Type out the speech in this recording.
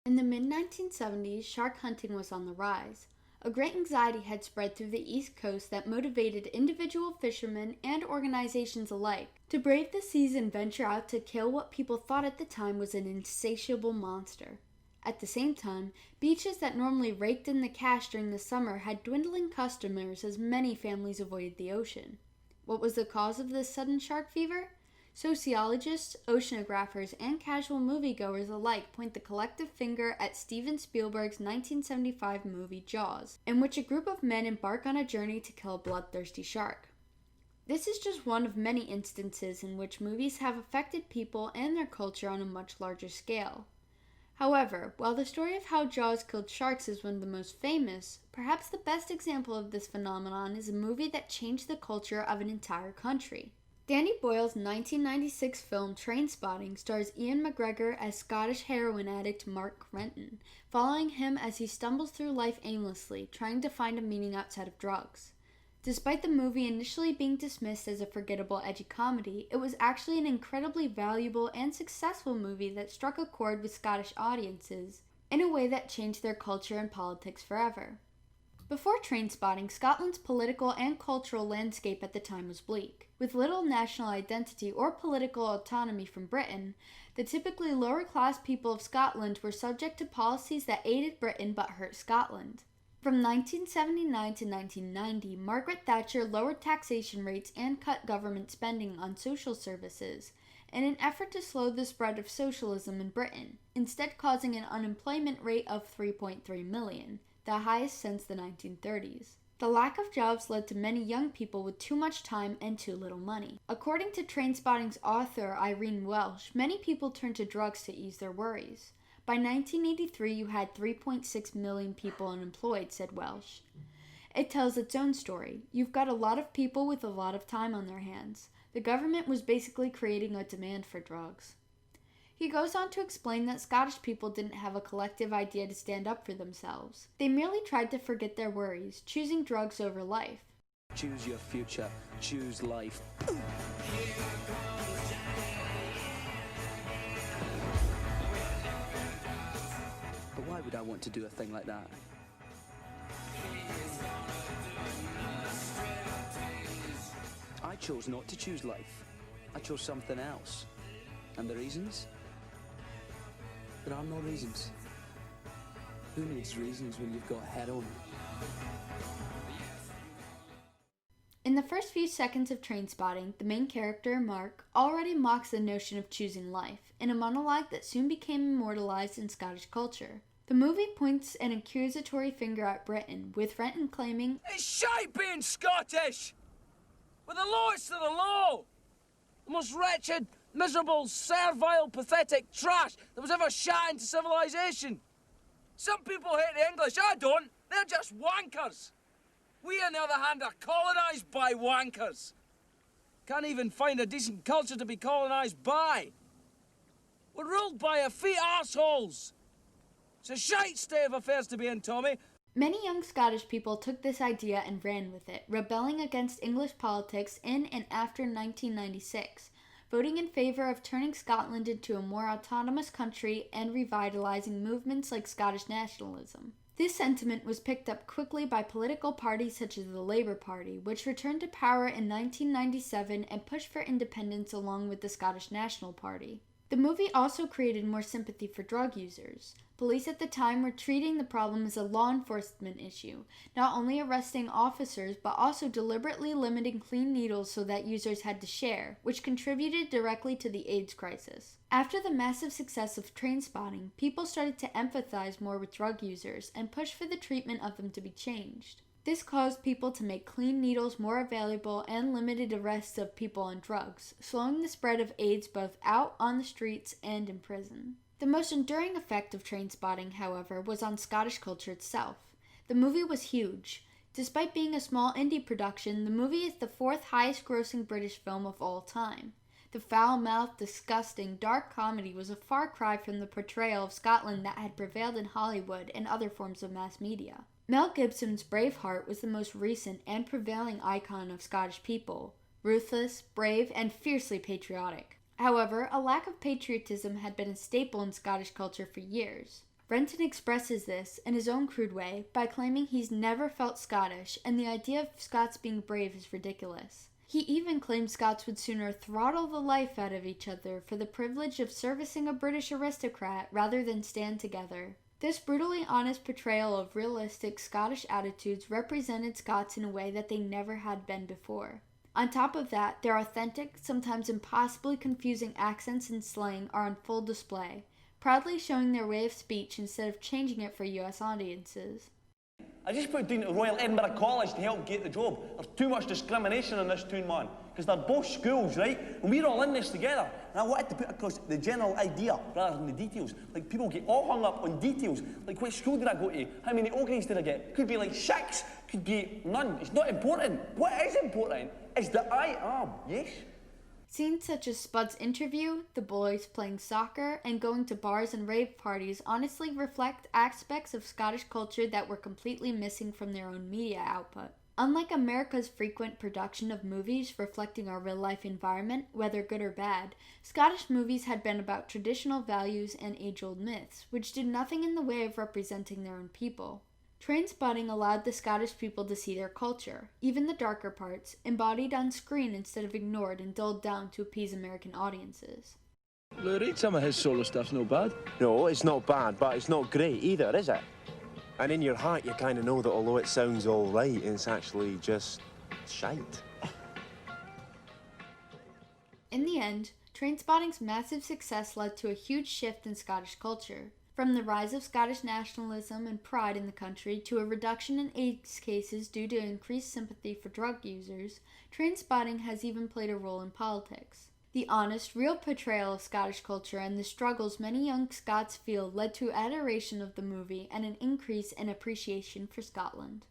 In the mid-1970s, shark hunting was on the rise. A great anxiety had spread through the East Coast that motivated individual fishermen and organizations alike to brave the seas and venture out to kill what people thought at the time was an insatiable monster. At the same time, beaches that normally raked in the cash during the summer had dwindling customers as many families avoided the ocean. What was the cause of this sudden shark fever? Sociologists, oceanographers, and casual moviegoers alike point the collective finger at Steven Spielberg's 1975 movie Jaws, in which a group of men embark on a journey to kill a bloodthirsty shark. This is just one of many instances in which movies have affected people and their culture on a much larger scale. However, while the story of how Jaws killed sharks is one of the most famous, perhaps the best example of this phenomenon is a movie that changed the culture of an entire country. Danny Boyle's 1996 film Trainspotting stars Ian McGregor as Scottish heroin addict Mark Renton, following him as he stumbles through life aimlessly, trying to find a meaning outside of drugs. Despite the movie initially being dismissed as a forgettable edgy comedy, it was actually an incredibly valuable and successful movie that struck a chord with Scottish audiences in a way that changed their culture and politics forever. Before Trainspotting, Scotland's political and cultural landscape at the time was bleak. With little national identity or political autonomy from Britain, the typically lower-class people of Scotland were subject to policies that aided Britain but hurt Scotland. From 1979 to 1990, Margaret Thatcher lowered taxation rates and cut government spending on social services in an effort to slow the spread of socialism in Britain, instead causing an unemployment rate of 3.3 million. The highest since the 1930s. The lack of jobs led to many young people with too much time and too little money. According to Trainspotting's author Irene Welsh, many people turned to drugs to ease their worries. By 1983, you had 3.6 million people unemployed, said Welsh. It tells its own story. You've got a lot of people with a lot of time on their hands. The government was basically creating a demand for drugs. He goes on to explain that Scottish people didn't have a collective idea to stand up for themselves. They merely tried to forget their worries, choosing drugs over life. Choose your future. Choose life. But why would I want to do a thing like that? I chose not to choose life. I chose something else. And the reasons? There are no reasons. Who needs reasons when you've got heroin? In the first few seconds of Trainspotting, the main character, Mark, already mocks the notion of choosing life, in a monologue that soon became immortalized in Scottish culture. The movie points an accusatory finger at Britain, with Renton claiming, "It's shite being Scottish! We're the lowest of the low! The most wretched, miserable, servile, pathetic trash that was ever shot into civilization. Some people hate the English, I don't. They're just wankers. We, on the other hand, are colonised by wankers. Can't even find a decent culture to be colonised by. We're ruled by effete arseholes. It's a shite state of affairs to be in, Tommy. Many young Scottish people took this idea and ran with it, rebelling against English politics in and after 1996, voting in favor of turning Scotland into a more autonomous country and revitalizing movements like Scottish nationalism. This sentiment was picked up quickly by political parties such as the Labour Party, which returned to power in 1997 and pushed for independence along with the Scottish National Party. The movie also created more sympathy for drug users. Police at the time were treating the problem as a law enforcement issue, not only arresting officers but also deliberately limiting clean needles so that users had to share, which contributed directly to the AIDS crisis. After the massive success of Trainspotting, people started to empathize more with drug users and push for the treatment of them to be changed. This caused people to make clean needles more available and limited arrests of people on drugs, slowing the spread of AIDS both out on the streets and in prison. The most enduring effect of Trainspotting, however, was on Scottish culture itself. The movie was huge. Despite being a small indie production, the movie is the fourth highest grossing British film of all time. The foul-mouthed, disgusting, dark comedy was a far cry from the portrayal of Scotland that had prevailed in Hollywood and other forms of mass media. Mel Gibson's Braveheart was the most recent and prevailing icon of Scottish people, ruthless, brave, and fiercely patriotic. However, a lack of patriotism had been a staple in Scottish culture for years. Renton expresses this in his own crude way by claiming he's never felt Scottish and the idea of Scots being brave is ridiculous. He even claims Scots would sooner throttle the life out of each other for the privilege of servicing a British aristocrat rather than stand together. This brutally honest portrayal of realistic Scottish attitudes represented Scots in a way that they never had been before. On top of that, their authentic, sometimes impossibly confusing accents and slang are on full display, proudly showing their way of speech instead of changing it for US audiences. I just put down to Royal Edinburgh College to help get the job. There's too much discrimination in this town, man. Because they're both schools, right? And we're all in this together. And I wanted to put across the general idea rather than the details. Like, people get all hung up on details. Like, what school did I go to? How many O grades did I get? Could be like 6, could be none. It's not important. What is important is that I am, yes? Scenes such as Spud's interview, the boys playing soccer, and going to bars and rave parties honestly reflect aspects of Scottish culture that were completely missing from their own media output. Unlike America's frequent production of movies reflecting our real-life environment, whether good or bad, Scottish movies had been about traditional values and age-old myths, which did nothing in the way of representing their own people. Trainspotting allowed the Scottish people to see their culture, even the darker parts, embodied on screen instead of ignored and dulled down to appease American audiences. Lou Reed, some of his solo stuff's no bad. No, it's not bad, but it's not great either, is it? And in your heart, you kind of know that although it sounds all right, it's actually just shite. In the end, Trainspotting's massive success led to a huge shift in Scottish culture. From the rise of Scottish nationalism and pride in the country to a reduction in AIDS cases due to increased sympathy for drug users, Trainspotting has even played a role in politics. The honest, real portrayal of Scottish culture and the struggles many young Scots feel led to adoration of the movie and an increase in appreciation for Scotland.